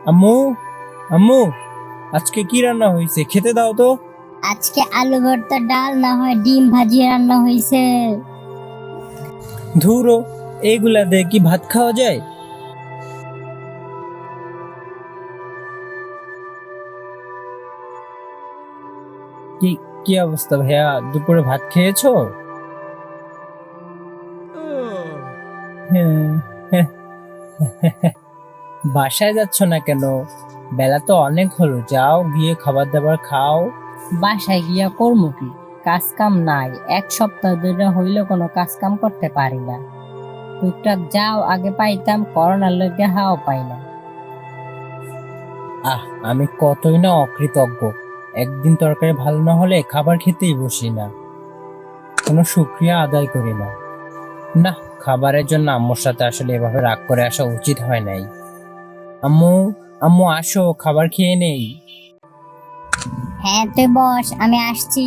আম্মু, আম্মু, আজকে কি রান্না হয়েছে খেতে দাও তো। আজকে আলু ভর্তা, ডাল না হয় ডিম ভাজি রান্না হয়েছে। ধুরো, এইগুলা দিয়ে কি ভাত খাওয়া যায়? কি কি অবস্থা ভাইয়া, দুপুরে ভাত খেয়েছো? হ্যাঁ, হ্যাঁ, বাসায় যাচ্ছ না কেন? বেলা তো অনেক হলো, যাও গিয়ে খাবার দাবার খাও। বাসায় গিয়া করবো কি? কাজ কাম নাই, এক সপ্তাহ ধরে হইলে কোনো কাজ কাম করতে পারি না। টুকটাক যাও আগে পাইতাম, করোনার লগে হাও পাই না। আহ, আমি কতই না অকৃতজ্ঞ। একদিন তরকারি ভালো না হলে খাবার খেতেই বসি না, কোনো শুকরিয়া আদায় করি না। না, খাবারের জন্য আম্মুর সাথে আসলে এভাবে রাগ করে আসা উচিত হয় নাই। আম্মু, আম্মু আসো খাবার খেয়ে নেই। হ্যাঁ তুই বস, আমি আসছি।